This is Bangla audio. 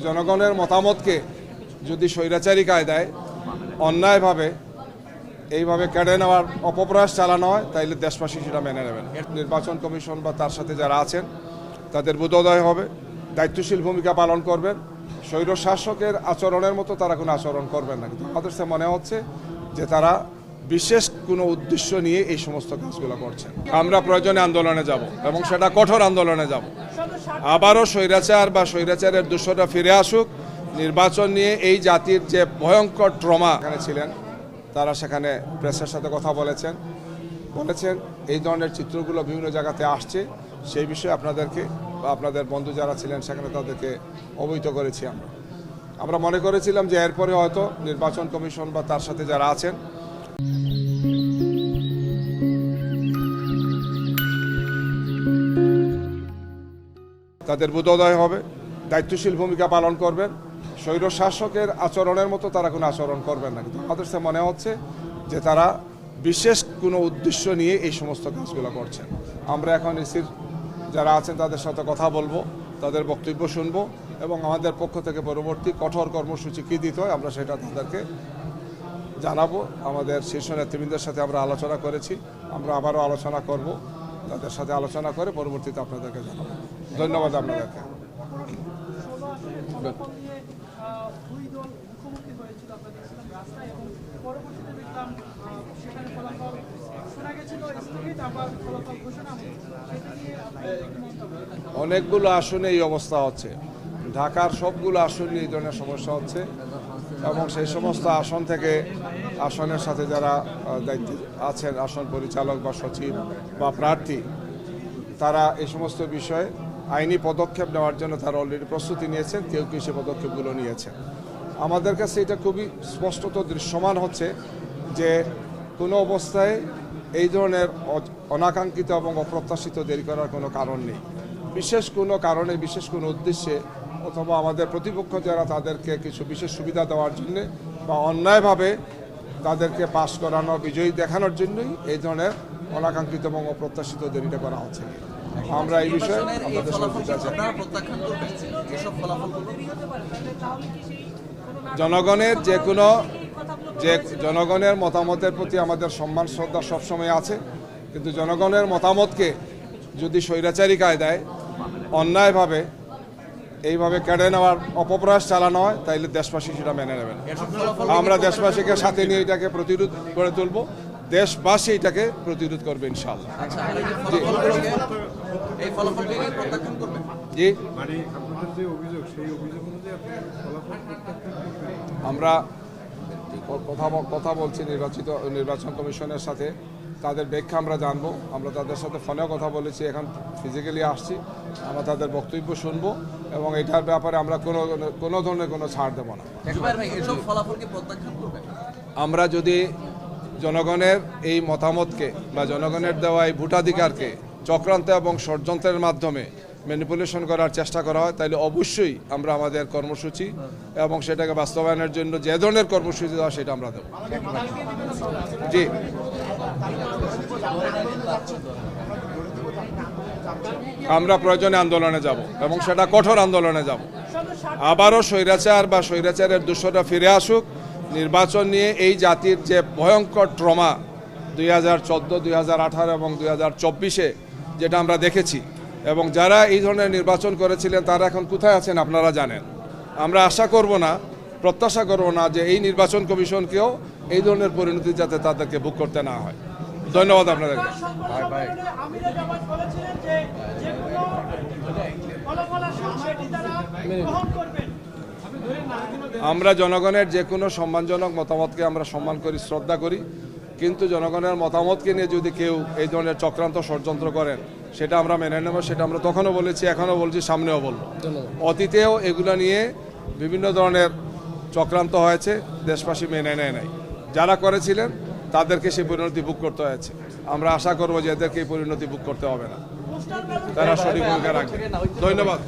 জনগণের মতামতকে যদি স্বৈরাচারী কায়দায় অন্যায়ভাবে এইভাবে কেড়ে নেওয়ার অপপ্রয়াস চালানো হয় তাইলে দেশবাসী সেটা মেনে নেবেন। নির্বাচন কমিশন বা তার সাথে যারা আছেন তাদের বোধোদয় হবে, দায়িত্বশীল ভূমিকা পালন করবেন। স্বৈর শাসকের আচরণের মতো তারা কোনো আচরণ করবেন না, কিন্তু আমাদের সে মনে হচ্ছে যে তারা বিশেষ কোনো উদ্দেশ্য নিয়ে এই সমস্ত কাজগুলো করছেন। আমরা প্রয়োজনে আন্দোলনে যাব এবং সেটা কঠোর আন্দোলনে যাব। আবারও স্বৈরাচার বা স্বৈরাচারের দূষণটা ফিরে আসুক। নির্বাচন নিয়ে এই জাতির যে ভয়ঙ্কর ট্রমা এখানে ছিলেন, তারা সেখানে প্রেসের সাথে কথা বলেছেন এই ধরনের চিত্রগুলো বিভিন্ন জায়গাতে আসছে, সেই বিষয়ে আপনাদেরকে বা আপনাদের বন্ধু যারা ছিলেন সেখানে তাদেরকে অবহিত করেছি। আমরা মনে করেছিলাম যে এরপরে হয়তো নির্বাচন কমিশন বা তার সাথে যারা আছেন তাদের বোধোদয় হবে, দায়িত্বশীল ভূমিকা পালন করবেন। স্বৈর শাসকের আচরণের মতো তারা কোনো আচরণ করবেন না, কিন্তু আমাদের সে মনে হচ্ছে যে তারা বিশেষ কোনো উদ্দেশ্য নিয়ে এই সমস্ত কাজগুলো করছেন। আমরা এখন ইসির যারা আছেন তাদের সাথে কথা বলবো, তাদের বক্তব্য শুনবো এবং আমাদের পক্ষ থেকে পরবর্তী কঠোর কর্মসূচি কী দিতে হয় আমরা সেটা তাদেরকে জানাবো। আমাদের শীর্ষ নেতৃবৃন্দের সাথে আমরা আলোচনা করেছি, আমরা আবারও আলোচনা করব, তাদের সাথে আলোচনা করে পরবর্তীতে আপনাদেরকে জানাবো। ধন্যবাদ আপনাদেরকে। অনেকগুলো আসনে এই অবস্থা হচ্ছে, ঢাকার সবগুলো আসনে এই ধরনের সমস্যা হচ্ছে এবং সেই সমস্ত আসন থেকে আসনের সাথে যারা দায়িত্বে আছেন, আসন পরিচালক বা সচিব বা প্রার্থী, তারা এই সমস্ত বিষয়ে আইনি পদক্ষেপ নেওয়ার জন্য তারা অলরেডি প্রস্তুতি নিয়েছেন, কেউ কেউ সে পদক্ষেপগুলো নিয়েছেন। আমাদের কাছে এটা খুবই স্পষ্টত দৃশ্যমান হচ্ছে যে কোনো অবস্থায় এই ধরনের অনাকাঙ্ক্ষিত এবং অপ্রত্যাশিত দেরি করার কোনো কারণ নেই। বিশেষ কোনো কারণে, বিশেষ কোনো উদ্দেশ্যে অথবা আমাদের প্রতিপক্ষ যারা তাদেরকে কিছু বিশেষ সুবিধা দেওয়ার জন্যে বা অন্যায়ভাবে তাদেরকে পাশ করানো, বিজয়ী দেখানোর জন্যই এই ধরনের অনাকাঙ্ক্ষিত এবং অপ্রত্যাশিত দেরিটা করা হচ্ছে। আমরা এই বিষয়ে আমাদের জনগণের মতামতের প্রতি আমাদের সম্মান শ্রদ্ধা সবসময় আছে, কিন্তু জনগণের মতামতকে যদি স্বৈরাচারী কায়দায় অন্যায়ভাবে এইভাবে কেড়ে নেওয়ার অপপ্রয়াস চালানো হয় তাইলে দেশবাসী সেটা মেনে নেবেন। আমরা দেশবাসীকে সাথে নিয়ে এটাকে প্রতিরোধ করে তুলব, দেশবাসী এটাকে প্রতিরোধ করবে ইনশাআল্লাহ। জি, আমরা কথা বলছি নির্বাচন কমিশনের সাথে, তাদের ব্যাখ্যা আমরা জানবো। আমরা তাদের সাথে ফোনেও কথা বলেছি, এখন ফিজিক্যালি আসছি, আমরা তাদের বক্তব্য শুনবো এবং এটার ব্যাপারে আমরা কোনো ধরনের কোনো ছাড় দেবো না। আমরা যদি জনগণের এই মতামতকে বা জনগণের দেওয়া এই ভোটাধিকারকে চক্রান্ত এবং ষড়যন্ত্রের মাধ্যমে ম্যানিপুলেশন করার চেষ্টা করা হয়, তাহলে অবশ্যই আমরা আমাদের কর্মসূচি এবং সেটাকে বাস্তবায়নের জন্য যে ধরনের কর্মসূচি দেওয়া সেটা আমরা দেব। জি, আমরা প্রয়োজনে আন্দোলনে যাব এবং সেটা কঠোর আন্দোলনে যাব। আবারও স্বৈরাচার বা স্বৈরাচারের দূষণটা ফিরে আসুক। নির্বাচন নিয়ে এই জাতির যে ভয়ঙ্কর ট্রমা 2014, 2018 এবং 2024-এ যেটা আমরা দেখেছি, এবং যারা এই ধরনের নির্বাচন করেছিলেন তারা এখন কোথায় আছেন আপনারা জানেন। আমরা আশা করব না, প্রত্যাশা করব না যে এই নির্বাচন কমিশনকেও এই ধরনের পরিণতি যাতে তাদেরকে ভোগ করতে না হয়। ধন্যবাদ আপনাদেরকে। আমরা জনগণের যে কোনো সম্মানজনক মতামতকে আমরা সম্মান করি, শ্রদ্ধা করি, কিন্তু জনগণের মতামতকে নিয়ে যদি কেউ এই ধরনের চক্রান্ত ষড়যন্ত্র করেন সেটা আমরা মেনে নেব। সেটা আমরা তখনও বলেছি, এখনও বলছি, সামনেও বলব। অতীতেও এগুলো নিয়ে বিভিন্ন ধরনের চক্রান্ত হয়েছে, দেশবাসী মেনে নেয় নাই। যারা করেছিলেন তাদেরকে সেই পরিণতি ভোগ করতে হয়েছে। আমরা আশা করব যে এদেরকে এই পরিণতি ভোগ করতে হবে না, তারা সঠিক ভূমিকা রাখবে। ধন্যবাদ।